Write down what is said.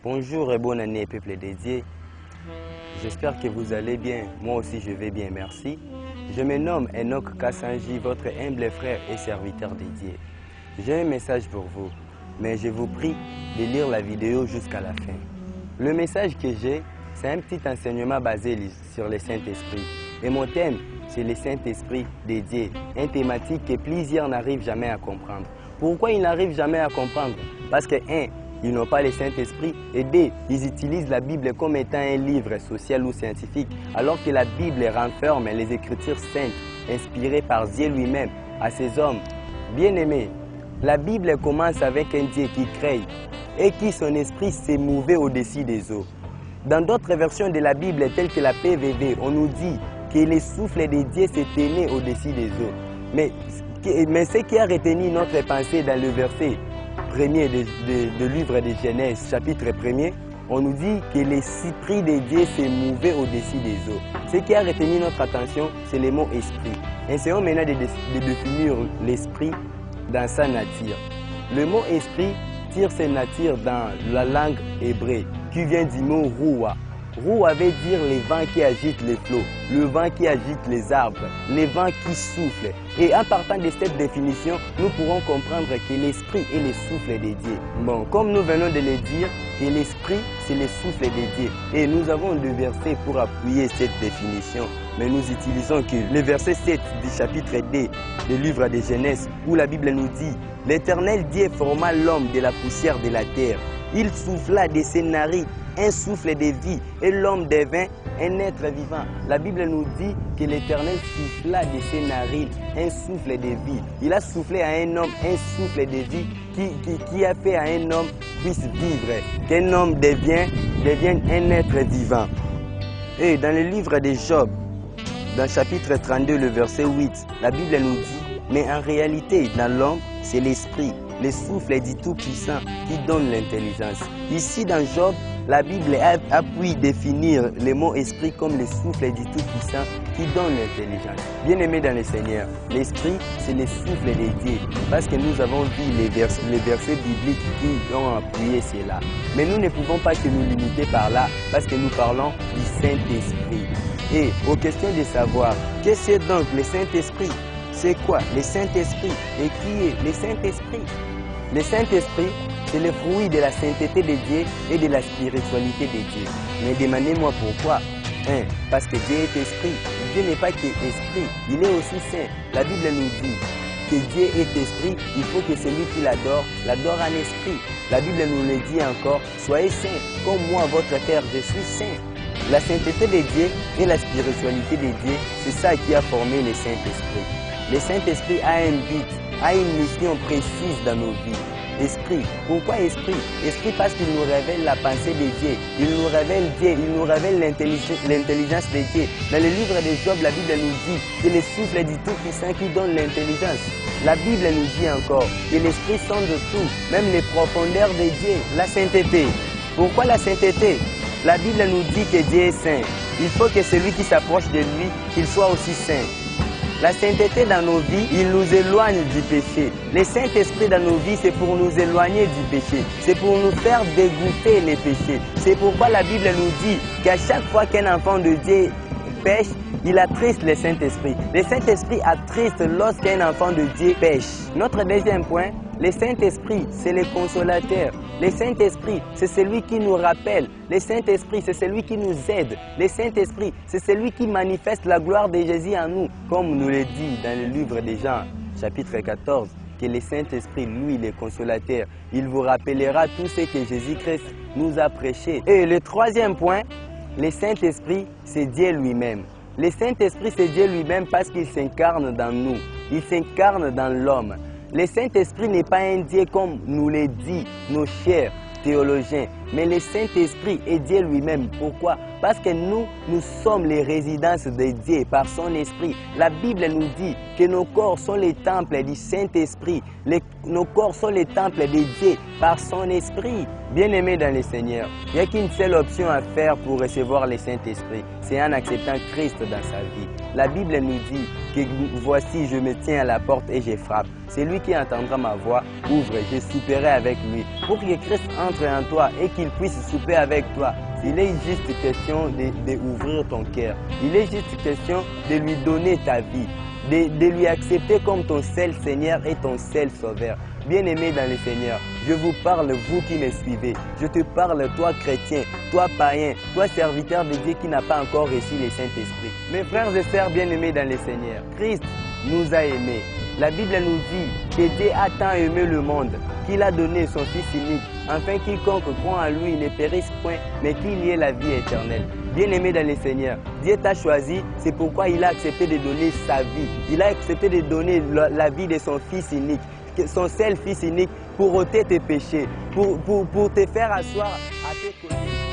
Bonjour et bonne année, peuple dédié. J'espère que vous allez bien. Moi aussi, je vais bien, merci. Je me nomme Enoch Kassanji, votre humble frère et serviteur dédié. J'ai un message pour vous, mais je vous prie de lire la vidéo jusqu'à la fin. Le message que j'ai, c'est un petit enseignement basé sur le Saint-Esprit. Et mon thème, c'est le Saint-Esprit dédié, une thématique que plusieurs n'arrivent jamais à comprendre. Pourquoi ils n'arrivent jamais à comprendre? Parce que, ils n'ont pas le Saint-Esprit, et deux, ils utilisent la Bible comme étant un livre social ou scientifique, alors que la Bible renferme les Écritures saintes, inspirées par Dieu lui-même, à ses hommes. Bien-aimés, la Bible commence avec un Dieu qui crée et qui son esprit s'est mouvé au-dessus des eaux. Dans d'autres versions de la Bible, telles que la PVV, on nous dit que le souffle de Dieu s'est élevé au-dessus des eaux. Mais ce qui a retenu notre pensée dans le verset premier du livre de Genèse, chapitre 1er, on nous dit que l'esprit de Dieu s'est mouvé au-dessus des eaux. Ce qui a retenu notre attention, c'est le mot esprit. Essayons maintenant de définir l'esprit dans sa nature. Le mot esprit tire sa nature dans la langue hébraïque, qui vient du mot roua. Roua veut dire le vent qui agite les flots, le vent qui agite les arbres, le vent qui souffle. Et en partant de cette définition, nous pourrons comprendre que l'esprit est le souffle de Dieu. Bon, comme nous venons de le dire, que l'esprit, c'est le souffle de Dieu. Et nous avons deux versets pour appuyer cette définition. Mais nous utilisons que le verset 7 du chapitre 2 du livre de Genèse, où la Bible nous dit « L'Éternel Dieu forma l'homme de la poussière de la terre. Il souffla de ses narines un souffle de vie et l'homme devint un être vivant. » La Bible nous dit que l'Éternel souffla de ses narines un souffle de vie. Il a soufflé à un homme un souffle de vie qui a fait à un homme puisse vivre, qu'un homme devienne un être vivant. Et dans le livre de Job, dans le chapitre 32, le verset 8, la Bible nous dit « Mais en réalité, dans l'homme, c'est l'esprit, le souffle du Tout-Puissant qui donne l'intelligence. » Ici, dans Job, la Bible appuie définir le mot esprit comme le souffle du Tout-Puissant qui donne l'intelligence. Bien-aimés dans le Seigneur, l'esprit, c'est le souffle de Dieu, parce que nous avons vu les versets bibliques qui ont appuyé cela. Mais nous ne pouvons pas que nous limiter par là, parce que nous parlons du Saint-Esprit. Et aux questions de savoir, qu'est-ce que c'est donc le Saint-Esprit? C'est quoi le Saint-Esprit? Et qui est le Saint-Esprit? Le Saint-Esprit, c'est le fruit de la sainteté de Dieu et de la spiritualité de Dieu. Mais demandez-moi pourquoi. Parce que Dieu est esprit. Dieu n'est pas qu'esprit, il est aussi saint. La Bible nous dit que Dieu est esprit, il faut que celui qui l'adore en esprit. La Bible nous le dit encore, soyez saints, comme moi, votre Père, je suis saint. La sainteté de Dieu et la spiritualité de Dieu, c'est ça qui a formé le Saint-Esprit. Le Saint-Esprit a un but, a une mission précise dans nos vies. Esprit. Pourquoi esprit? Esprit parce qu'il nous révèle la pensée de Dieu. Il nous révèle Dieu, il nous révèle l'intelligence de Dieu. Dans le livre de Job, la Bible nous dit que le souffle du Tout-Puissant qui donne l'intelligence. La Bible nous dit encore que l'Esprit sonde tout, même les profondeurs de Dieu, la sainteté. Pourquoi la sainteté? La Bible nous dit que Dieu est saint. Il faut que celui qui s'approche de lui, qu'il soit aussi saint. La sainteté dans nos vies, il nous éloigne du péché. Le Saint-Esprit dans nos vies, c'est pour nous éloigner du péché. C'est pour nous faire dégoûter les péchés. C'est pourquoi la Bible nous dit qu'à chaque fois qu'un enfant de Dieu pêche, il attriste le Saint-Esprit. Le Saint-Esprit attriste lorsqu'un enfant de Dieu pêche. Notre deuxième point, le Saint-Esprit, c'est le consolateur. Le Saint-Esprit, c'est celui qui nous rappelle. Le Saint-Esprit, c'est celui qui nous aide. Le Saint-Esprit, c'est celui qui manifeste la gloire de Jésus en nous. Comme nous le dit dans le livre de Jean, chapitre 14, que le Saint-Esprit, lui, le consolateur, il vous rappellera tout ce que Jésus-Christ nous a prêché. Et le troisième point, le Saint-Esprit, c'est Dieu lui-même. Le Saint-Esprit, c'est Dieu lui-même parce qu'il s'incarne dans nous. Il s'incarne dans l'homme. Le Saint-Esprit n'est pas un Dieu comme nous le disent nos chers théologiens, mais le Saint-Esprit est Dieu lui-même. Pourquoi? Parce que nous sommes les résidences de Dieu par son Esprit. La Bible nous dit que nos corps sont les temples du Saint-Esprit. Nos corps sont les temples de Dieu par son Esprit. Bien-aimés dans le Seigneur, il n'y a qu'une seule option à faire pour recevoir le Saint-Esprit. C'est en acceptant Christ dans sa vie. La Bible nous dit que voici, je me tiens à la porte et je frappe. Celui qui entendra ma voix, ouvre, je souperai avec lui. Pour que Christ entre en toi et qu'il puisse souper avec toi, il est juste question d'ouvrir ton cœur. Il est juste question de lui donner ta vie, de lui accepter comme ton seul Seigneur et ton seul Sauveur. Bien-aimé dans le Seigneur, je vous parle, vous qui me suivez. Je te parle, toi chrétien, toi païen, toi serviteur de Dieu qui n'a pas encore reçu le Saint-Esprit. Mes frères et sœurs bien-aimés dans le Seigneur, Christ nous a aimés. La Bible nous dit que Dieu a tant aimé le monde qu'il a donné son Fils unique, afin quiconque croit en lui ne périsse point, mais qu'il y ait la vie éternelle. Bien-aimé dans le Seigneur, Dieu t'a choisi, c'est pourquoi il a accepté de donner sa vie. Il a accepté de donner la vie de son Fils unique, son seul Fils unique, pour ôter tes péchés, pour te faire asseoir à tes côtés.